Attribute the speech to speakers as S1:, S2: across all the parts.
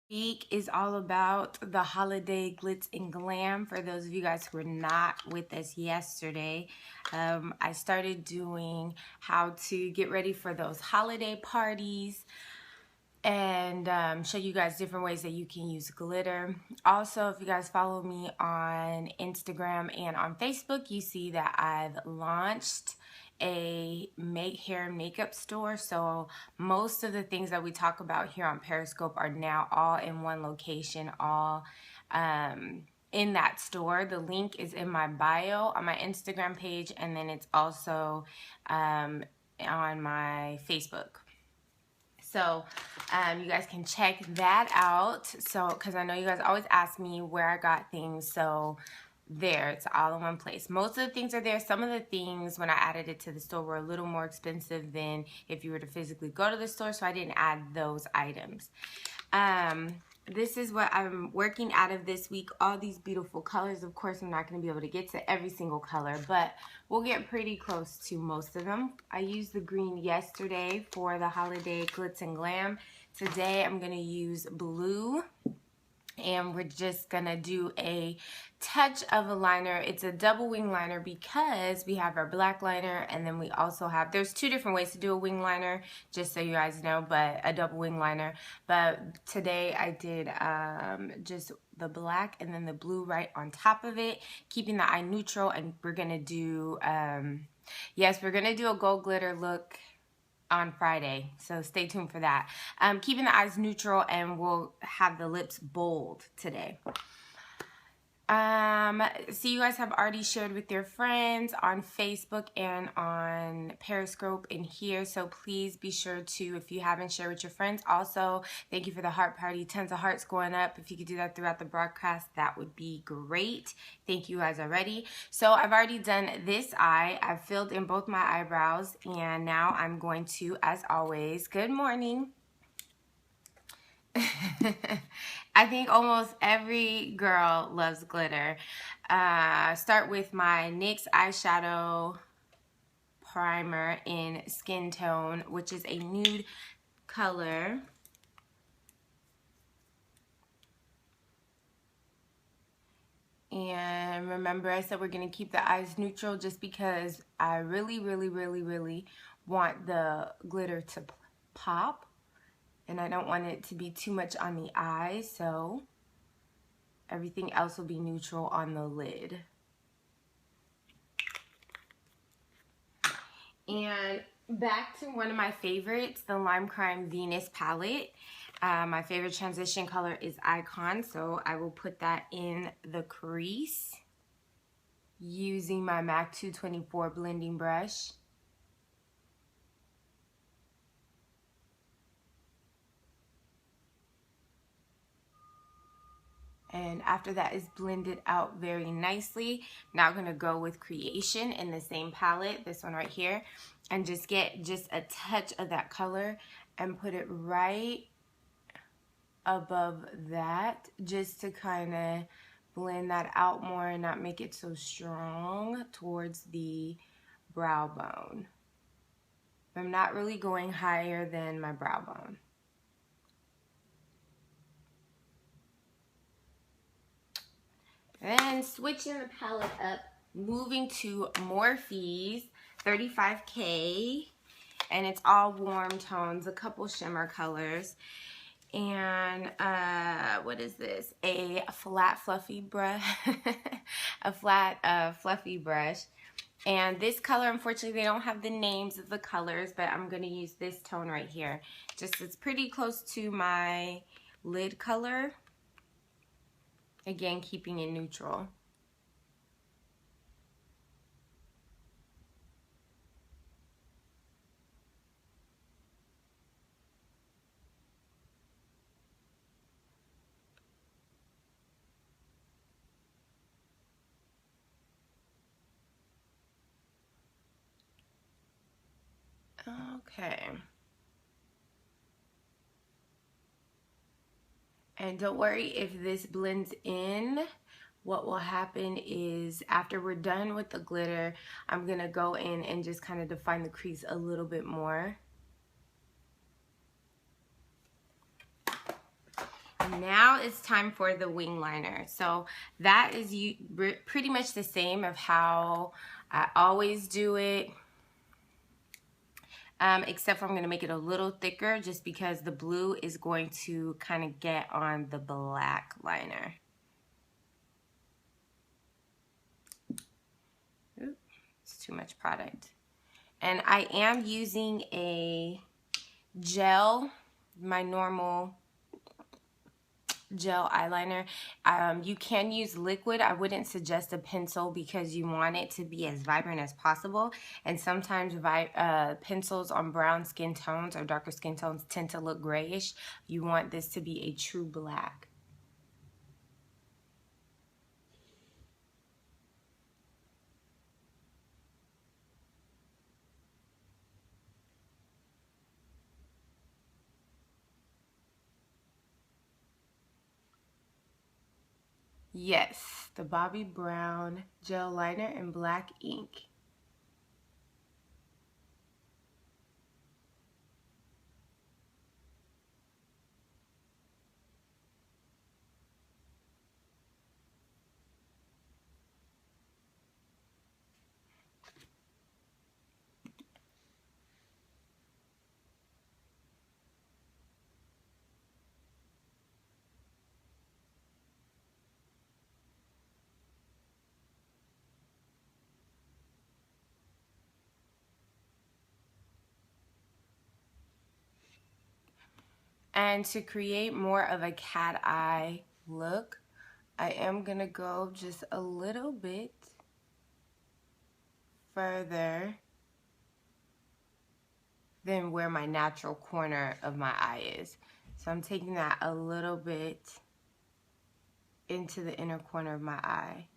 S1: Week is all about the holiday glitz and glam. For those of you guys who were not with us yesterday, I started doing how to get ready for those holiday parties and show you guys different ways that you can use glitter. Also, if you guys follow me on Instagram and on Facebook, you see that I've launched a hair and makeup store. So most of the things that we talk about here on Periscope are now all in one location, all in that store. The link is in my bio on my Instagram page, and then it's also on my Facebook. So you guys can check that out. So, because I know you guys always ask me where I got things. So there, it's all in one place. Most of the things are there. Some of the things, when I added it to the store, were a little more expensive than if you were to physically go to the store. So I didn't add those items. This is what I'm working out of this week. All these beautiful colors. Of course, I'm not going to be able to get to every single color, but we'll get pretty close to most of them. I used the green yesterday for the holiday glitz and glam. Today, I'm going to use blue. And we're just gonna do a touch of a liner. It's a double wing liner because we have our black liner, and then we also have, there's two different ways to do a wing liner, just so you guys know, but a double wing liner. But today I did just the black and then the blue right on top of it, keeping the eye neutral. And we're gonna do, yes, we're gonna do a gold glitter look on Friday, so stay tuned for that. Keeping the eyes neutral, and we'll have the lips bold today. So you guys have already shared with your friends on Facebook and on Periscope in here, so please be sure to, if you haven't, share with your friends. Also, thank you for the heart party. Tons of hearts going up. If you could do that throughout the broadcast, that would be great. Thank you guys already. So I've already done this eye. I've filled in both my eyebrows, and now I'm going to, as always, good morning. I think almost every girl loves glitter. Start with my NYX eyeshadow primer in Skin Tone, which is a nude color. And remember, I said we're going to keep the eyes neutral just because I really want the glitter to pop. And I don't want it to be too much on the eye, so everything else will be neutral on the lid. And back to one of my favorites, the Lime Crime Venus palette. My favorite transition color is Icon, so I will put that in the crease using my MAC 224 blending brush. And after that is blended out very nicely, now I'm going to go with Creation in the same palette, this one right here, and just get just a touch of that color and put it right above that, just to kind of blend that out more and not make it so strong towards the brow bone. I'm not really going higher than my brow bone. Then switching the palette up, moving to Morphe's 35K, and it's all warm tones, a couple shimmer colors. And what is this? A flat fluffy brush, a flat fluffy brush. And this color, unfortunately, they don't have the names of the colors, but I'm going to use this tone right here. Just, it's pretty close to my lid color. Again, keeping it neutral. Okay. And don't worry if this blends in. What will happen is after we're done with the glitter, I'm going to go in and just kind of define the crease a little bit more. Now it's time for the wing liner. So that is pretty much the same of how I always do it. Except for I'm going to make it a little thicker just because the blue is going to kind of get on the black liner. Oops, it's too much product. And I am using a gel, my normal gel eyeliner. You can use liquid. I wouldn't suggest a pencil because you want it to be as vibrant as possible, and sometimes pencils on brown skin tones or darker skin tones tend to look grayish. You want this to be a true black. Yes, the Bobbi Brown gel liner in black ink. And to create more of a cat eye look, I am going to go just a little bit further than where my natural corner of my eye is. So I'm taking that a little bit into the inner corner of my eye.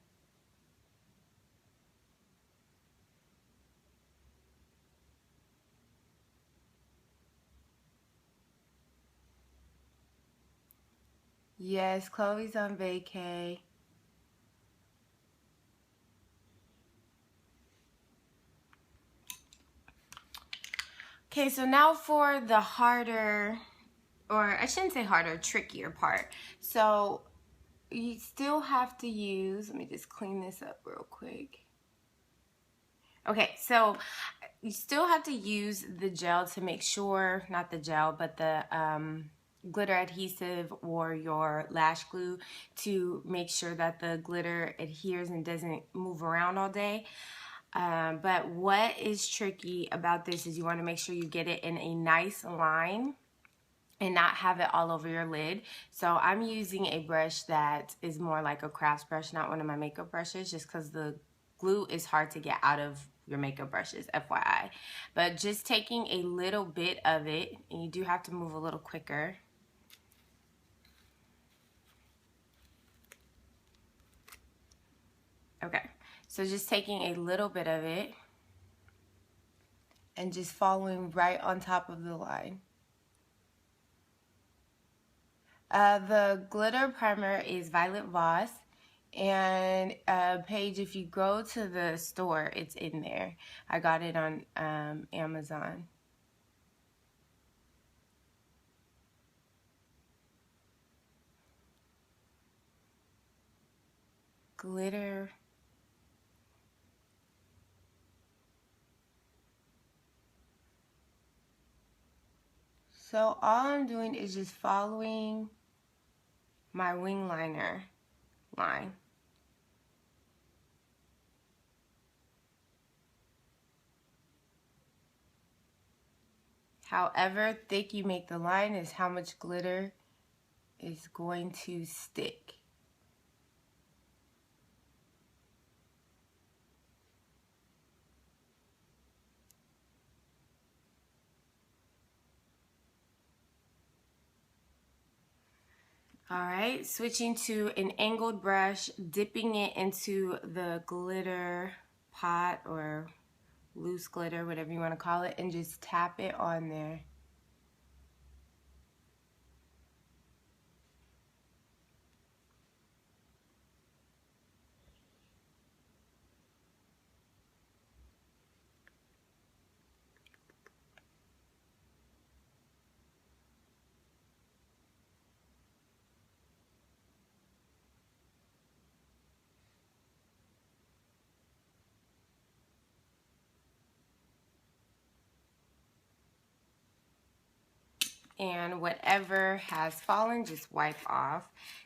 S1: Yes, Chloe's on vacay. Okay, so now for the harder, or I shouldn't say harder, trickier part. So you still have to use, let me just clean this up real quick. Okay, so you still have to use the gel to make sure, not the gel, but the glitter adhesive or your lash glue to make sure that the glitter adheres and doesn't move around all day. But what is tricky about this is you want to make sure you get it in a nice line and not have it all over your lid. So I'm using a brush that is more like a crafts brush, not one of my makeup brushes, just because the glue is hard to get out of your makeup brushes, FYI. But just taking a little bit of it, and you do have to move a little quicker. Okay, so just taking a little bit of it and just following right on top of the line. The glitter primer is Violet Voss, and Paige, if you go to the store, it's in there. I got it on Amazon. Glitter. So all I'm doing is just following my wing liner line. However thick you make the line is how much glitter is going to stick. Alright, switching to an angled brush, dipping it into the glitter pot or loose glitter, whatever you want to call it, and just tap it on there. and whatever has fallen, just wipe off.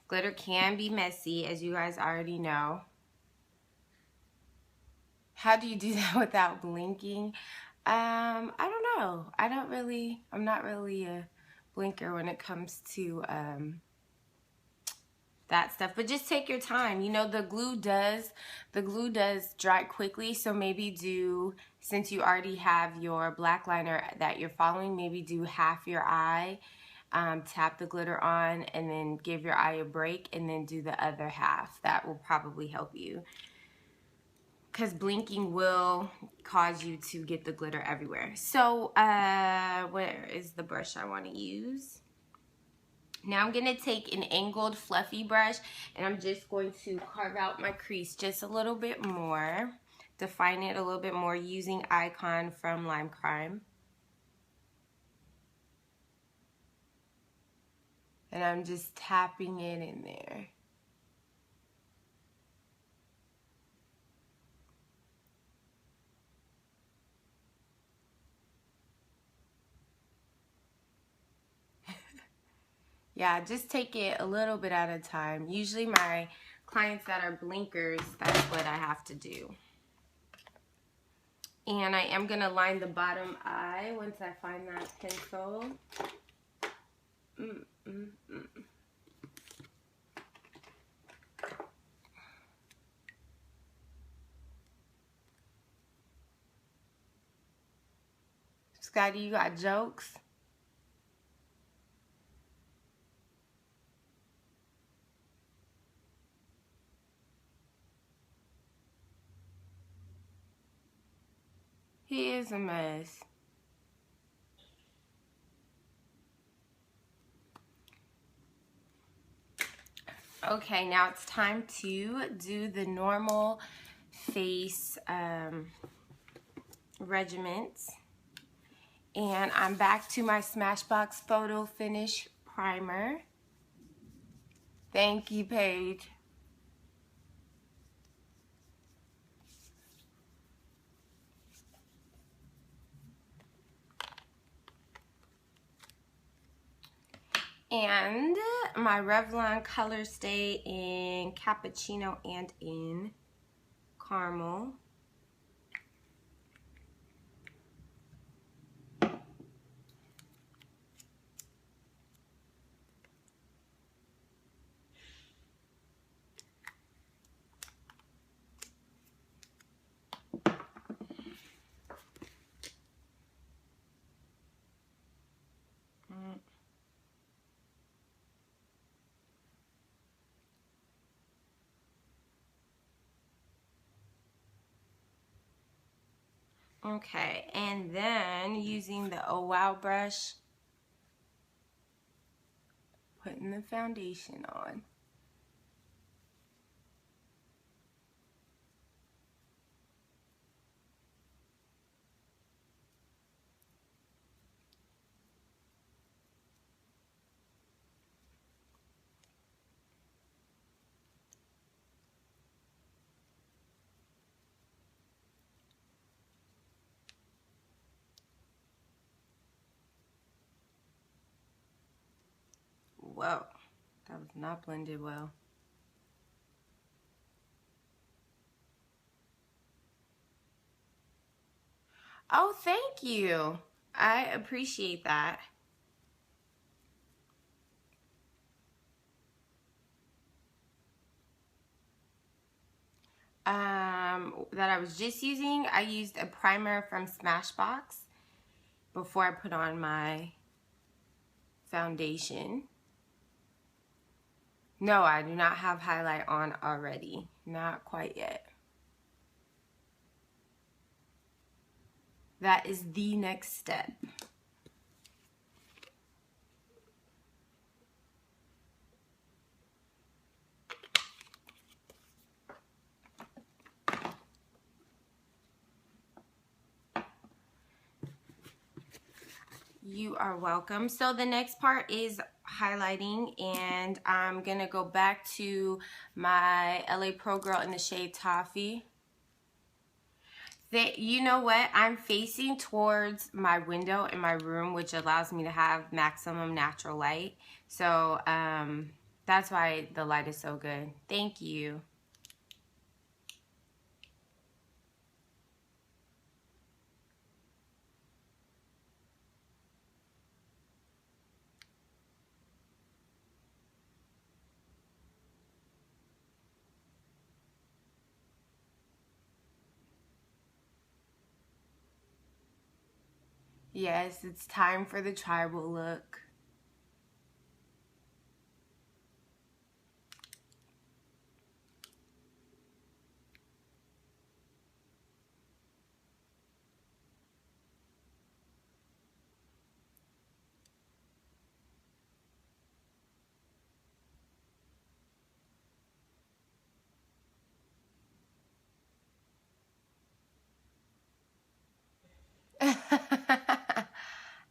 S1: Glitter can be messy, as you guys already know. How do you do that without blinking? I don't know. I'm not really a blinker when it comes to that stuff, but just take your time. You know, the glue does dry quickly, so maybe since you already have your black liner that you're following, maybe do half your eye, tap the glitter on, and then give your eye a break, and then do the other half. That will probably help you, because blinking will cause you to get the glitter everywhere. So where is the brush I want to use? Now I'm going to take an angled fluffy brush, and I'm just going to carve out my crease just a little bit more, define it a little bit more using Icon from Lime Crime. And I'm just tapping it in there. Yeah, just take it a little bit at a time. Usually my clients that are blinkers, that's what I have to do. And I am going to line the bottom eye once I find that pencil. Scotty, you got jokes? He is a mess. Okay, now it's time to do the normal face regiments. And I'm back to my Smashbox Photo Finish Primer. Thank you, Paige. And my Revlon colors stay in Cappuccino and in Caramel. Okay, and then using the Oh Wow brush, putting the foundation on. Whoa, that was not blended well. Oh, thank you. I appreciate that. That I was just using, I used a primer from Smashbox before I put on my foundation. No, I do not have highlight on already. Not quite yet. That is the next step. You are welcome. So the next part is highlighting, and I'm gonna go back to my LA Pro Girl in the shade Toffee. You know what? I'm facing towards my window in my room, which allows me to have maximum natural light. So that's why the light is so good. Thank you. Yes, it's time for the tribal look.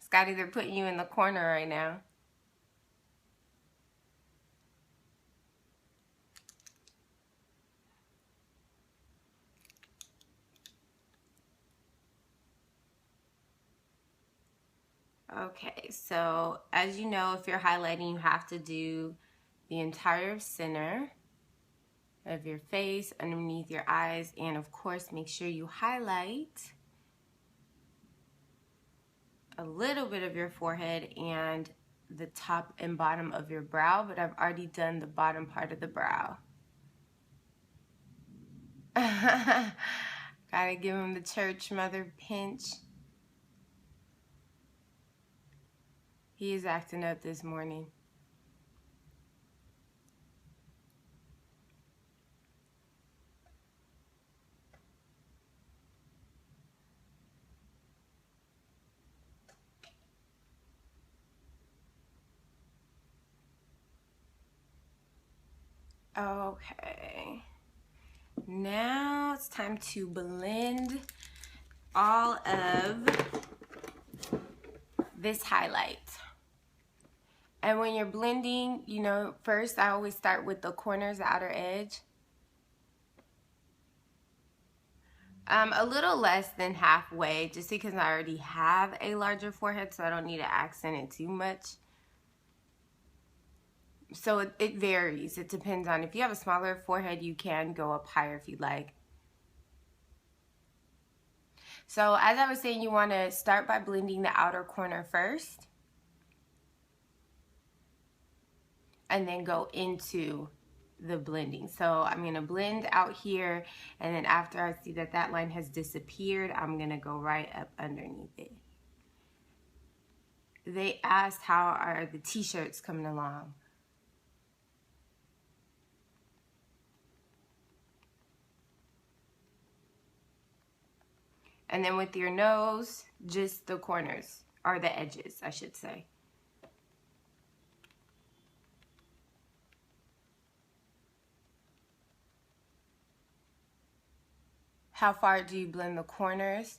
S1: Scotty, they're putting you in the corner right now. Okay, so as you know, if you're highlighting, you have to do the entire center of your face, underneath your eyes, and of course, make sure you highlight a little bit of your forehead and the top and bottom of your brow, but I've already done the bottom part of the brow. Gotta give him the church mother pinch. He is acting up this morning. Okay. Now it's time to blend all of this highlight. And when you're blending, you know, first I always start with the corners, the outer edge. A little less than halfway, just because I already have a larger forehead, so I don't need to accent it too much. So it varies. It depends on, if you have a smaller forehead, you can go up higher if you'd like. So as I was saying, you want to start by blending the outer corner first, and then go into the blending. So I'm going to blend out here, and then after I see that that line has disappeared, I'm going to go right up underneath it. They asked, how are the t-shirts coming along? And then with your nose, just the corners, or the edges, I should say. How far do you blend the corners?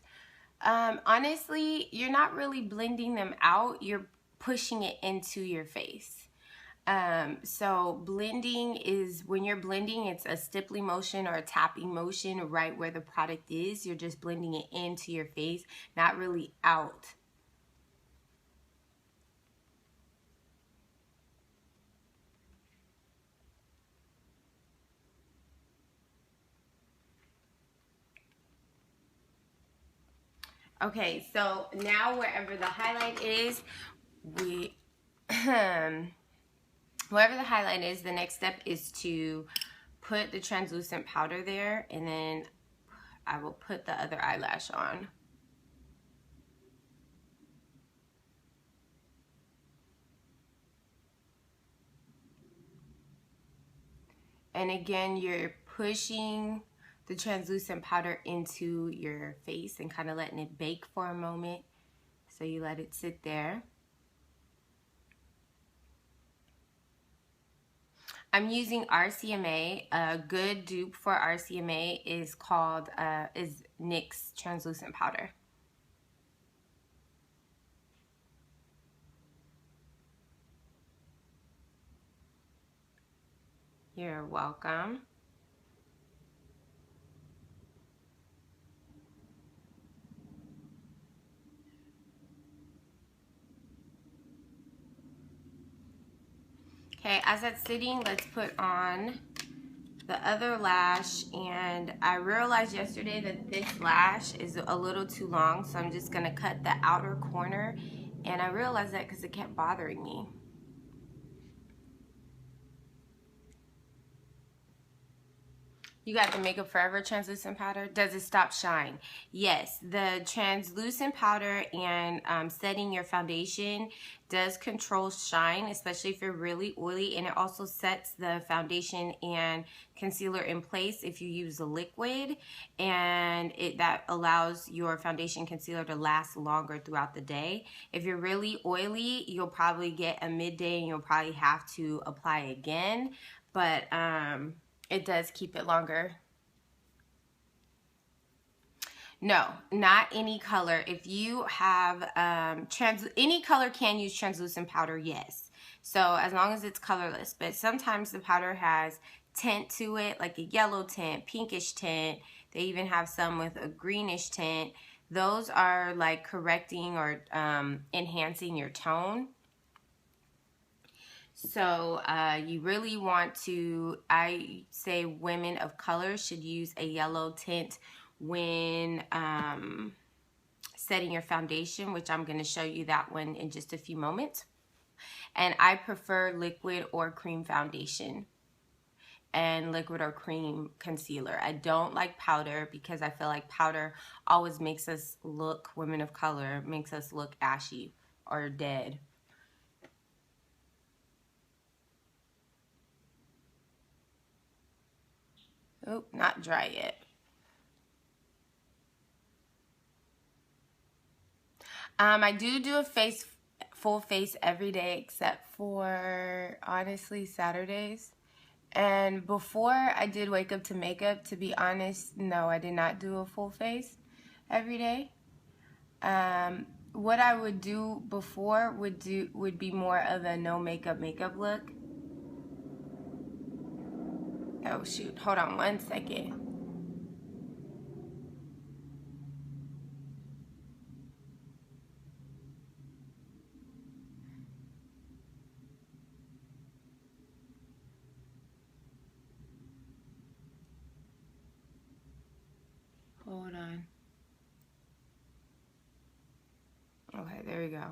S1: Honestly, you're not really blending them out. You're pushing it into your face. So blending is, when you're blending, it's a stippling motion or a tapping motion right where the product is. You're just blending it into your face, not really out. Okay, so now wherever the highlight is, wherever the highlight is, the next step is to put the translucent powder there, and then I will put the other eyelash on. And again, you're pushing the translucent powder into your face and kind of letting it bake for a moment. So you let it sit there. I'm using RCMA. A good dupe for RCMA is called NYX translucent powder. You're welcome. Okay, as that's sitting, let's put on the other lash. And I realized yesterday that this lash is a little too long, so I'm just gonna cut the outer corner. And I realized that because it kept bothering me. You got the Makeup Forever translucent powder. Does it stop shine? Yes, the translucent powder and setting your foundation does control shine, especially if you're really oily, and it also sets the foundation and concealer in place if you use a liquid, and that allows your foundation concealer to last longer throughout the day. If you're really oily, you'll probably get a midday and you'll probably have to apply again, but it does keep it longer. No, not any color. If you have any color can use translucent powder, yes. So as long as it's colorless. But sometimes the powder has tint to it, like a yellow tint, pinkish tint. They even have some with a greenish tint. Those are like correcting or enhancing your tone. So you really want to, I say women of color should use a yellow tint when setting your foundation, which I'm going to show you that one in just a few moments. And I prefer liquid or cream foundation and liquid or cream concealer. I don't like powder because I feel like powder always makes us look, women of color, makes us look ashy or dead. Oh, not dry yet. I do a full face every day except for, honestly, Saturdays. And before I did wake up to makeup, to be honest, no, I did not do a full face every day. What I would do before would be more of a no makeup look. Oh shoot, hold on one second. Hold on. Okay, there we go.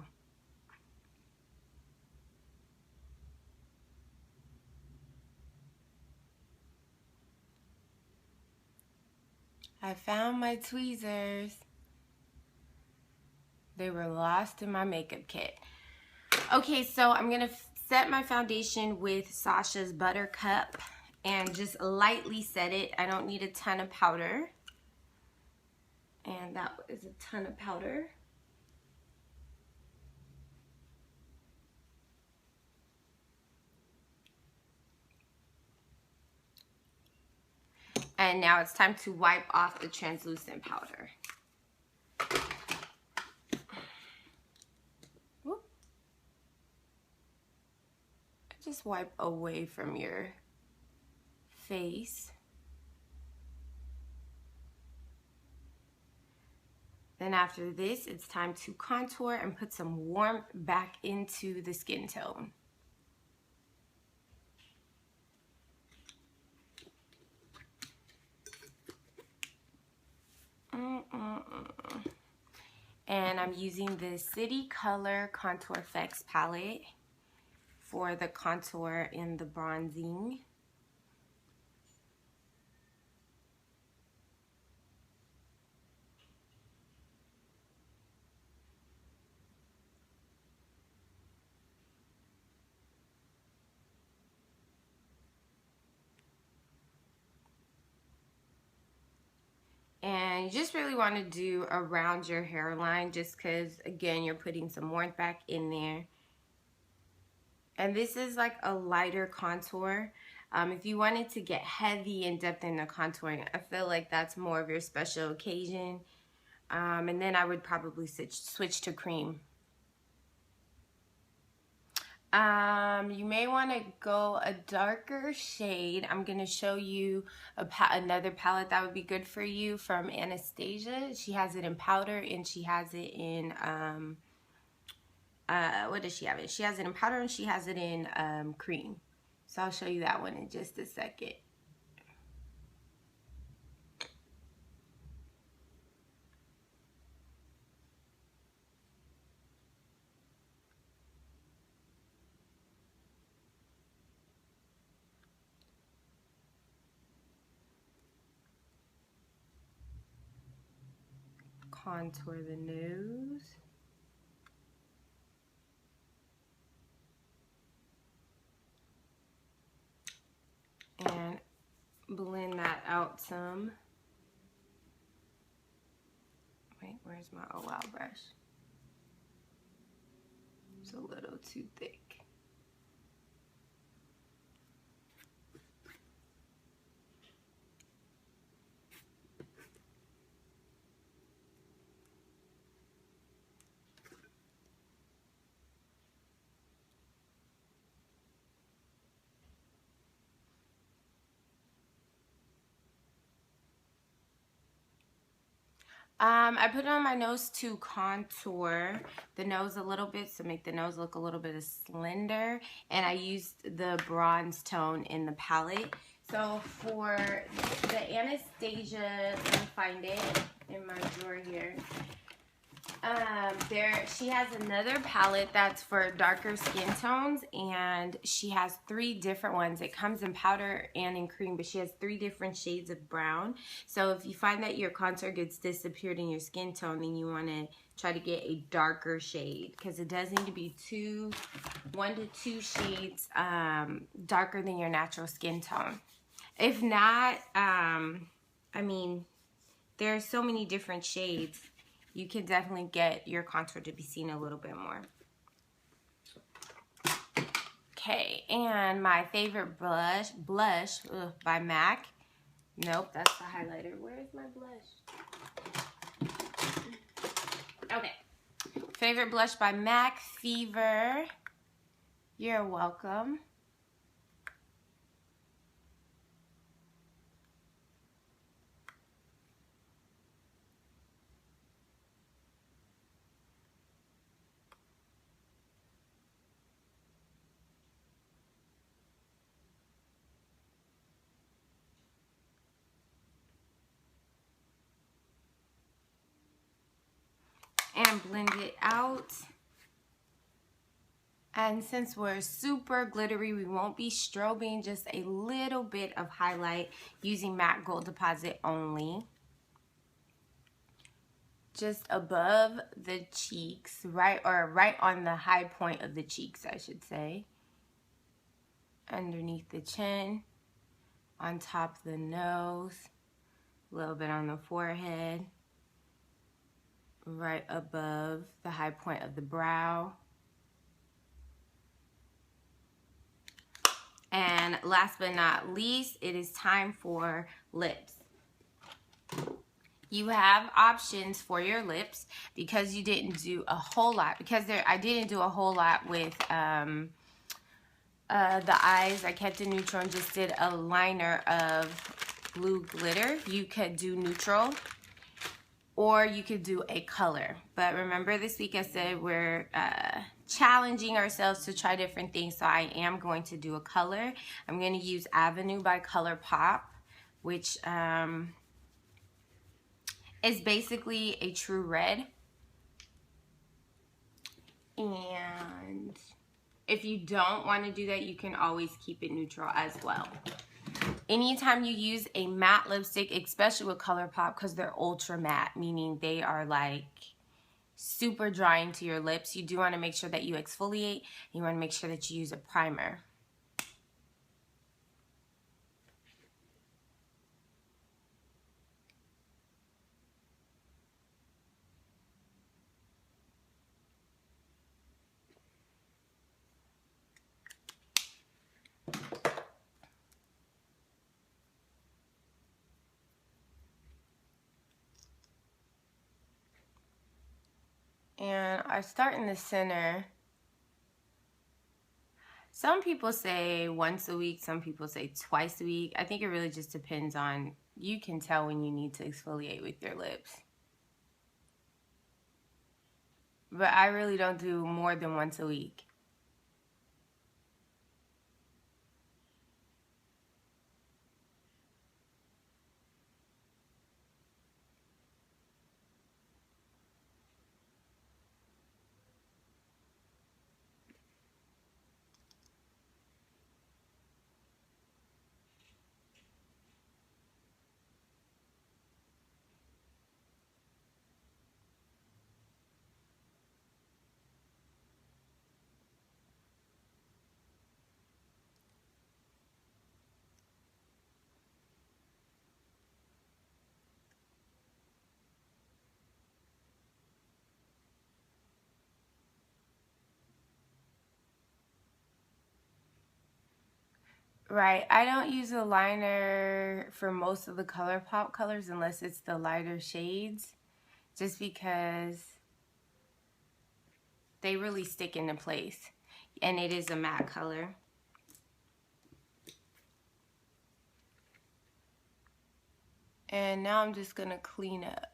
S1: I found my tweezers. They were lost in my makeup kit. Okay, so I'm going to set my foundation with Sasha's Buttercup and just lightly set it. I don't need a ton of powder. And that is a ton of powder. And now it's time to wipe off the translucent powder. Whoop. Just wipe away from your face. Then after this, it's time to contour and put some warmth back into the skin tone. And I'm using the City Color Contour Effects palette for the contour and the bronzing. And you just really want to do around your hairline just because, again, you're putting some warmth back in there. And this is like a lighter contour. If you wanted to get heavy in depth in the contouring, I feel like that's more of your special occasion. And then I would probably switch to cream. You may want to go a darker shade. I'm going to show you another palette that would be good for you from Anastasia. She has it in powder and she has it in what does she have it? She has it in powder and she has it in cream. So I'll show you that one in just a second. Contour the nose. And blend that out some. Wait, where's my oh wow brush? It's a little too thick. I put it on my nose to contour the nose a little bit, to make the nose look a little bit slender. And I used the bronze tone in the palette. So for the Anastasia, let me find it in my drawer here. She has another palette that's for darker skin tones, and she has 3 different ones. It comes in powder and in cream, but she has 3 different shades of brown. So if you find that your contour gets disappeared in your skin tone, then you want to try to get a darker shade, because it does need to be 1 to 2 shades darker than your natural skin tone. If not, I mean, there are so many different shades. You can definitely get your contour to be seen a little bit more. Okay, and my favorite blush by MAC. Nope, that's the highlighter. Where is my blush? Okay, favorite blush by MAC, Fever. You're welcome. And blend it out. And since we're super glittery, we won't be strobing, just a little bit of highlight using matte gold deposit only. Just above the cheeks, right on the high point of the cheeks, I should say. Underneath the chin, on top of the nose, a little bit on the forehead, right above the high point of the brow. And last but not least, it is time for lips. You have options for your lips because you didn't do a whole lot. I didn't do a whole lot with the eyes. I kept it neutral and just did a liner of blue glitter. You could do neutral, or you could do a color. But remember, this week I said we're challenging ourselves to try different things, so I am going to do a color. I'm going to use Avenue by ColourPop, which is basically a true red. And if you don't want to do that, you can always keep it neutral as well. Anytime you use a matte lipstick, especially with ColourPop, because they're ultra matte, meaning they are like super drying to your lips, you do want to make sure that you exfoliate. You want to make sure that you use a primer. And I start in the center. Some people say once a week, some people say twice a week. I think it really just depends on, you can tell when you need to exfoliate with your lips. but I really don't do more than once a week. Right. I don't use a liner for most of the ColourPop colors unless it's the lighter shades, just because they really stick into place. And it is a matte color. And now I'm just going to clean up.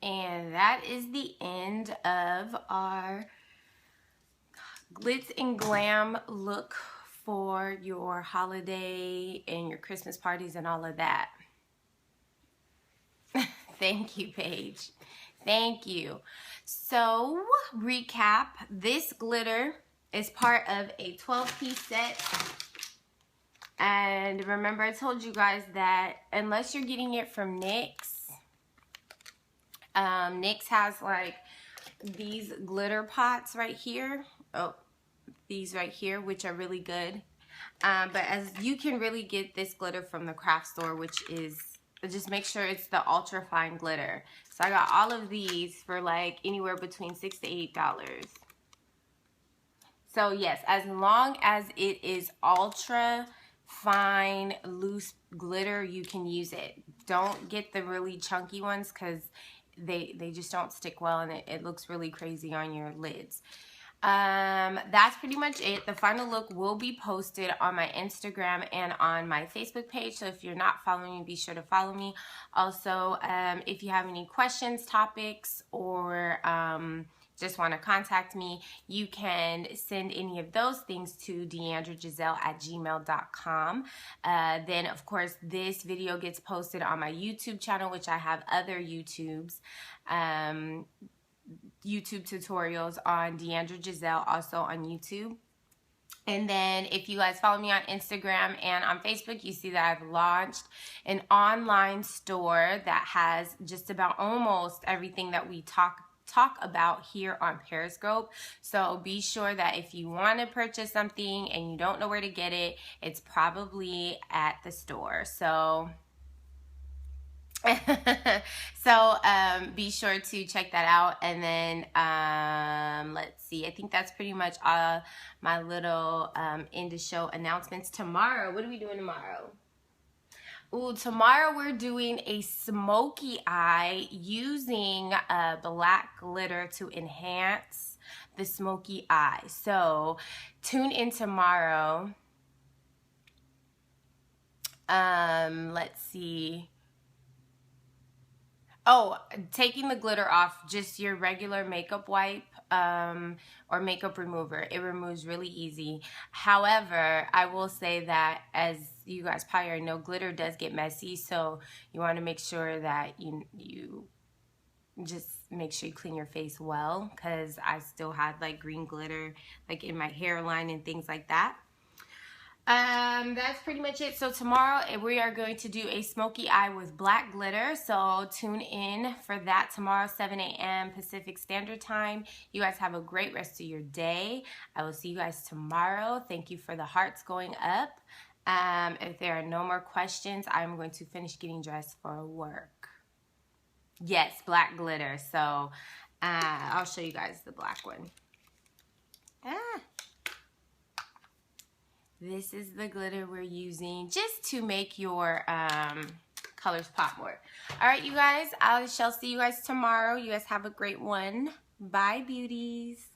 S1: And that is the end of our glitz and glam look for your holiday and your Christmas parties and all of that. Thank you, Paige. Thank you. So, recap, this glitter is part of a 12-piece set. And remember, I told you guys that unless you're getting it from NYX, NYX has like these glitter pots right here. Oh, these right here, which are really good. But as you can really get this glitter from the craft store, which is, just make sure it's the ultra fine glitter. So I got all of these for like anywhere between $6 to $8. So yes, as long as it is ultra fine loose glitter, you can use it. Don't get the really chunky ones because they just don't stick well, and it looks really crazy on your lids. That's pretty much it. The final look will be posted on my Instagram and on my Facebook page. So if you're not following me, be sure to follow me. Also, if you have any questions, topics, or just want to contact me, you can send any of those things to deandragiselle@gmail.com. Then, of course, this video gets posted on my YouTube channel, which I have other YouTube tutorials on Deandra Giselle, also on YouTube. And then if you guys follow me on Instagram and on Facebook, you see that I've launched an online store that has just about almost everything that we talk about here on Periscope. So be sure that if you want to purchase something and you don't know where to get it, it's probably at the store. So be sure to check that out. And then let's see, I think that's pretty much my little end of show announcements. Tomorrow, what are we doing tomorrow? Ooh, tomorrow we're doing a smoky eye using black glitter to enhance the smoky eye. So tune in tomorrow. Let's see. Oh, taking the glitter off, just your regular makeup wipe or makeup remover. It removes really easy. However, I will say that, as you guys probably already know, glitter does get messy. So you want to make sure that you just make sure you clean your face well, because I still had like green glitter like in my hairline and things like that. That's pretty much it. So tomorrow we are going to do a smoky eye with black glitter. So tune in for that tomorrow, 7 a.m. Pacific Standard Time. You guys have a great rest of your day. I will see you guys tomorrow. Thank you for the hearts going up. If there are no more questions, I'm going to finish getting dressed for work. Yes, black glitter. So I'll show you guys the black one. this is the glitter we're using just to make your colors pop more. All right, you guys, I shall see you guys tomorrow. You guys have a great one. Bye, beauties.